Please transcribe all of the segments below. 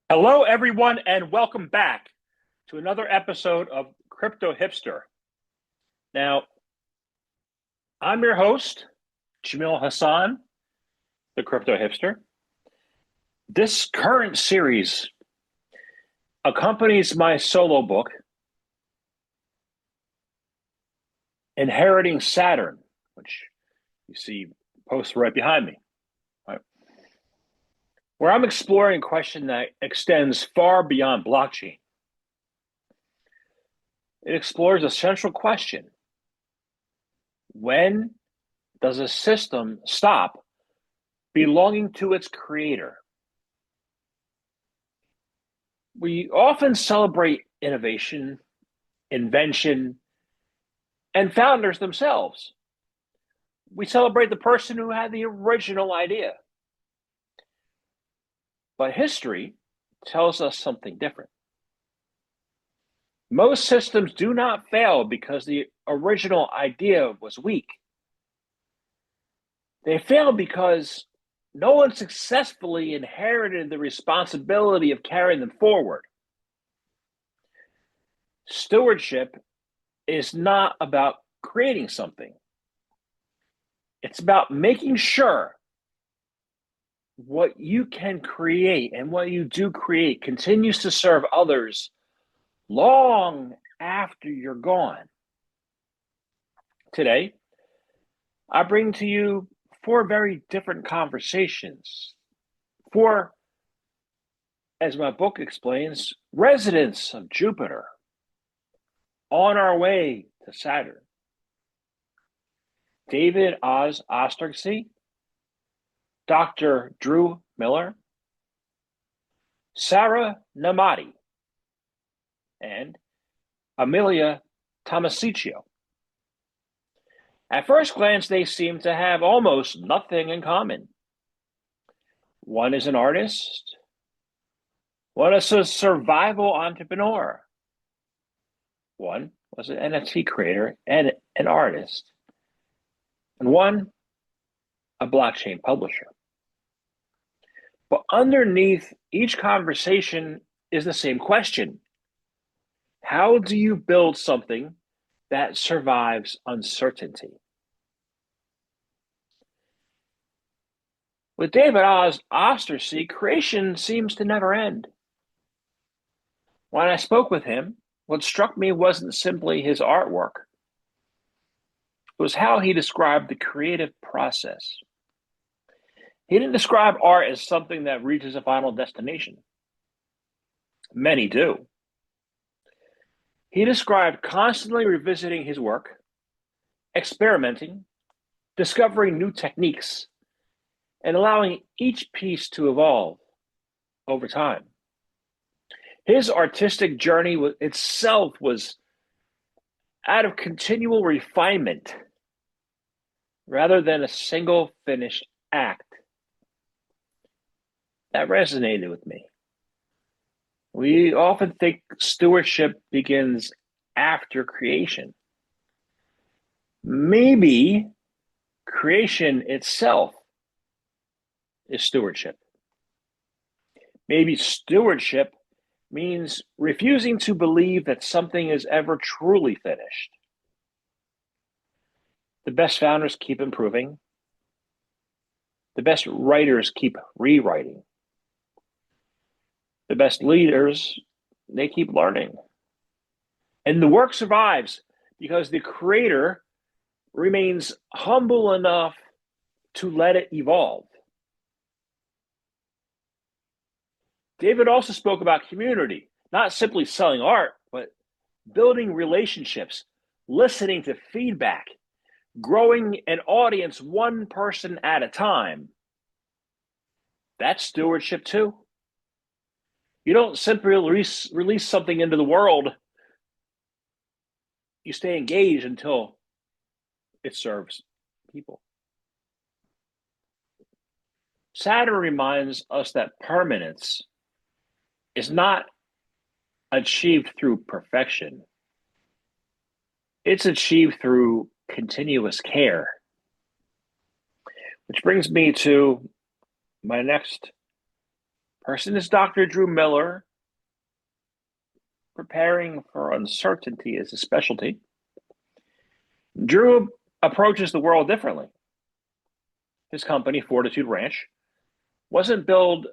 Hello, everyone, and welcome back to another episode of Crypto Hipster. Now, I'm your host, Jamil Hasan, the Crypto Hipster. This current series accompanies my solo book, Inheriting Saturn, which you see posted right behind me, right? Where I'm exploring a question that extends far beyond blockchain. It explores a central question. When does a system stop belonging to its creator? We often celebrate innovation, invention, and founders themselves. We celebrate the person who had the original idea. But history tells us something different. Most systems do not fail because the original idea was weak. They fail because no one successfully inherited the responsibility of carrying them forward. Stewardship is not about creating something. It's about making sure what you can create and what you do create continues to serve others long after you're gone. Today, I bring to you four very different conversations. Four, as my book explains, residents of Jupiter on our way to Saturn. David Osterczy, Dr. Drew Miller, Sara Nemati, and Amelia Tomasicchio. At first glance, they seem to have almost nothing in common. One is an artist, one is a survival entrepreneur, one was an NFT creator and an artist, and one a blockchain publisher. But underneath each conversation is the same question. How do you build something that survives uncertainty? With David Osterczy, creation seems to never end. When I spoke with him, what struck me wasn't simply his artwork. It was how he described the creative process. He didn't describe art as something that reaches a final destination. Many do. He described constantly revisiting his work, experimenting, discovering new techniques, and allowing each piece to evolve over time. His artistic journey itself was out of continual refinement rather than a single finished act. That resonated with me. We often think stewardship begins after creation. Maybe creation itself is stewardship. Maybe stewardship means refusing to believe that something is ever truly finished. The best founders keep improving. The best writers keep rewriting. The best leaders, they keep learning. And the work survives because the creator remains humble enough to let it evolve. David also spoke about community, not simply selling art, but building relationships, listening to feedback, growing an audience one person at a time. That's stewardship too. You don't simply release something into the world. You stay engaged until it serves people. Saturn reminds us that permanence is not achieved through perfection. It's achieved through continuous care. Which brings me to my next Person is Dr. Drew Miller, preparing for uncertainty is his specialty. Drew approaches the world differently. His company, Fortitude Ranch, wasn't built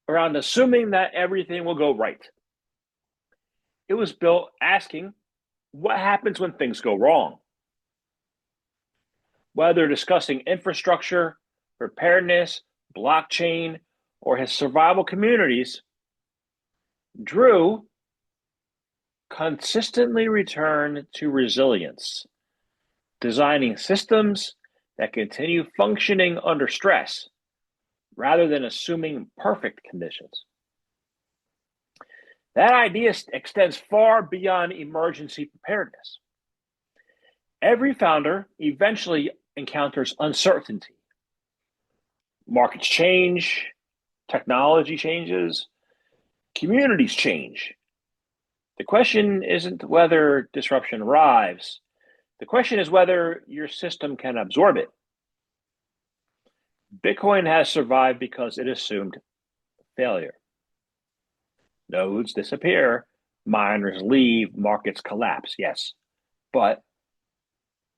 around assuming that everything will go right. It was built asking, what happens when things go wrong? Whether discussing infrastructure, preparedness, blockchain, or his survival communities, Drew consistently returned to resilience, designing systems that continue functioning under stress rather than assuming perfect conditions. That idea extends far beyond emergency preparedness. Every founder eventually encounters uncertainty. Markets change, technology changes, communities change. The question isn't whether disruption arrives. The question is whether your system can absorb it. Bitcoin has survived because it assumed failure. Nodes disappear, miners leave, markets collapse, yes, but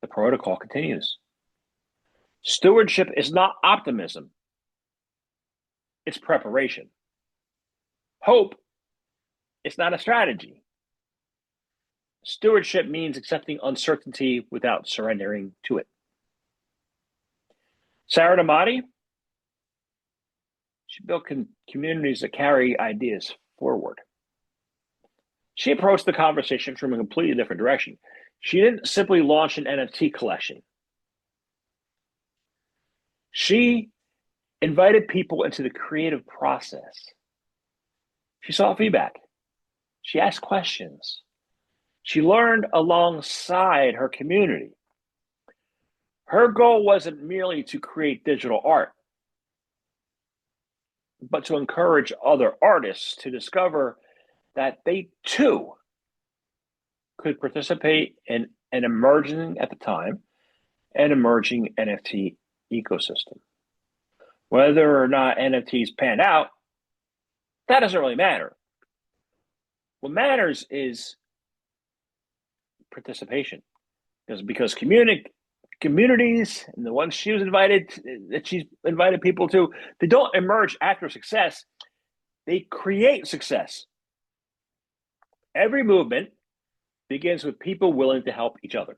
the protocol continues. Stewardship is not optimism, it's preparation. Hope is not a strategy. Stewardship means accepting uncertainty without surrendering to it. Sara Nemati, she built communities that carry ideas forward. She approached the conversation from a completely different direction. She didn't simply launch an NFT collection. She invited people into the creative process. She sought feedback. She asked questions. She learned alongside her community. Her goal wasn't merely to create digital art, but to encourage other artists to discover that they too could participate in an emerging, at the time, an emerging NFT ecosystem. Whether or not NFTs pan out, that doesn't really matter. What matters is participation, because communities and the ones she's invited people to, they don't emerge after success, they create success. Every movement begins with people willing to help each other.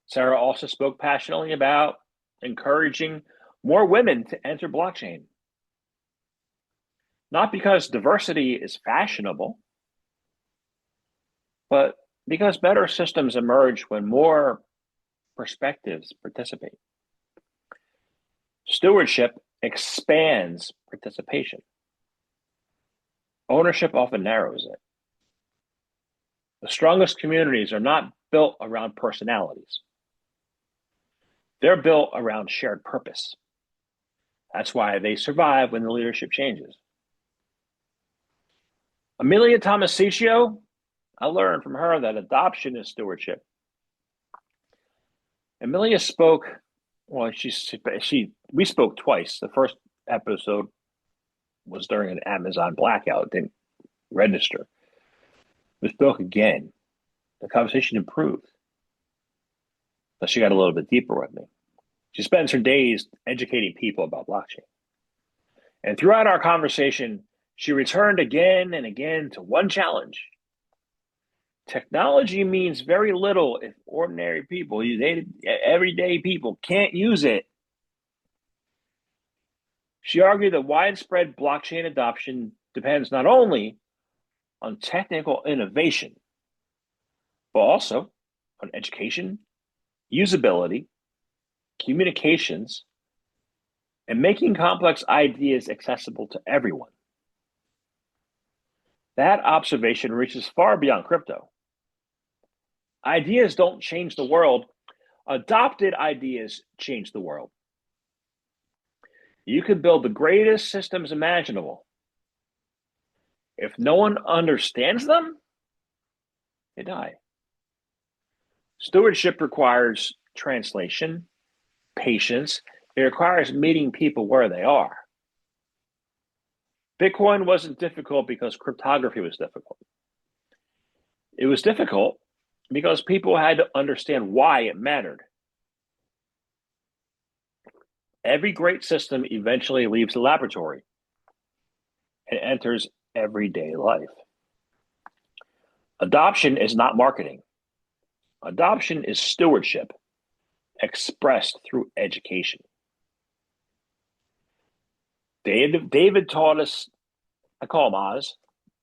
Sara also spoke passionately about encouraging more women to enter blockchain. Not because diversity is fashionable, but because better systems emerge when more perspectives participate. Stewardship expands participation. Ownership often narrows it. The strongest communities are not built around personalities. They're built around shared purpose. That's why they survive when the leadership changes. Amelia Tomasicchio, I learned from her that adoption is stewardship. Amelia spoke, well, we spoke twice. The first episode was during an Amazon blackout. It didn't register. We spoke again. The conversation improved. But she got a little bit deeper with me. She spends her days educating people about blockchain. And throughout our conversation, she returned again and again to one challenge. Technology means very little if ordinary people, everyday people, can't use it. She argued that widespread blockchain adoption depends not only on technical innovation, but also on education, usability, communications, and making complex ideas accessible to everyone. That observation reaches far beyond crypto. Ideas don't change the world. Adopted ideas change the world. You could build the greatest systems imaginable. If no one understands them, they die. Stewardship requires translation, patience. It requires meeting people where they are. Bitcoin wasn't difficult because cryptography was difficult. It was difficult because people had to understand why it mattered. Every great system eventually leaves the laboratory and enters everyday life. Adoption is not marketing. Adoption is stewardship expressed through education. David taught us, I call him Oz,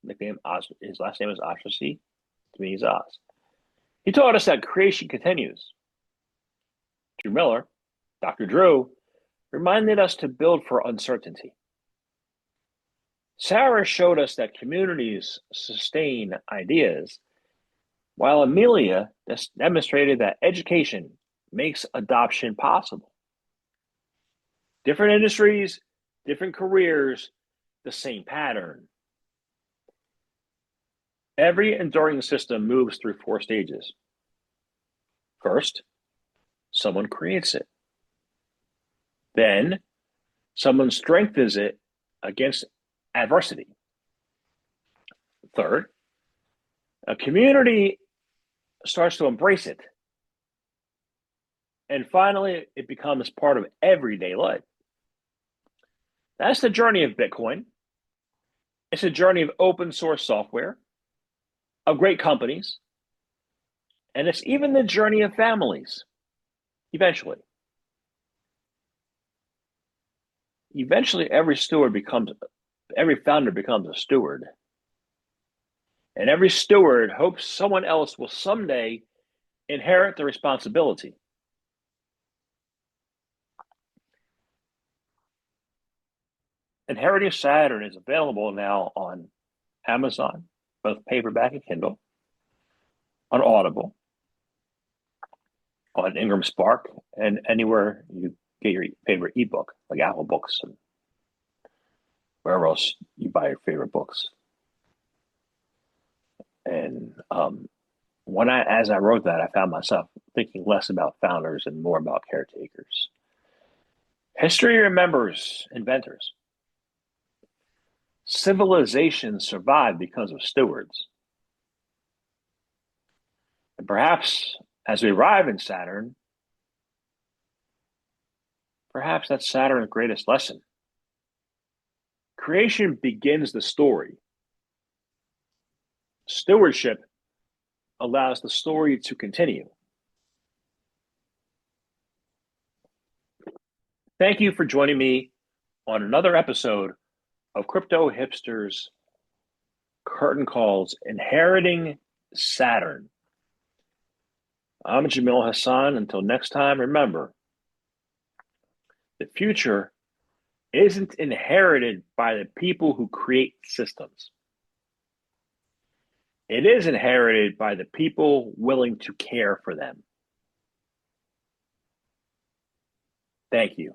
nickname Oz, his last name is Osterczy. To me, he's Oz. He taught us that creation continues. Drew Miller, Dr. Drew, reminded us to build for uncertainty. Sara showed us that communities sustain ideas, while Amelia demonstrated that education makes adoption possible. Different industries, different careers, the same pattern. Every enduring system moves through 4 stages. First, someone creates it. Then, someone strengthens it against adversity. Third, a community starts to embrace it. And finally, it becomes part of everyday life. That's the journey of Bitcoin. It's a journey of open source software, of great companies, and it's even the journey of families, eventually. Eventually, every founder becomes a steward. And every steward hopes someone else will someday inherit the responsibility. Inheriting Saturn is available now on Amazon, both paperback and Kindle, on Audible, on Ingram Spark, and anywhere you get your favorite ebook, like Apple Books and wherever else you buy your favorite books. And as I wrote that, I found myself thinking less about founders and more about caretakers. History remembers inventors. Civilizations survive because of stewards. And perhaps as we arrive in Saturn, perhaps that's Saturn's greatest lesson. Creation begins the story. Stewardship allows the story to continue. Thank you for joining me on another episode of Crypto Hipster's Curtain Calls, Inheriting Saturn. I'm Jamil Hasan. Until next time, remember, the future isn't inherited by the people who create systems. It is inherited by the people willing to care for them. Thank you.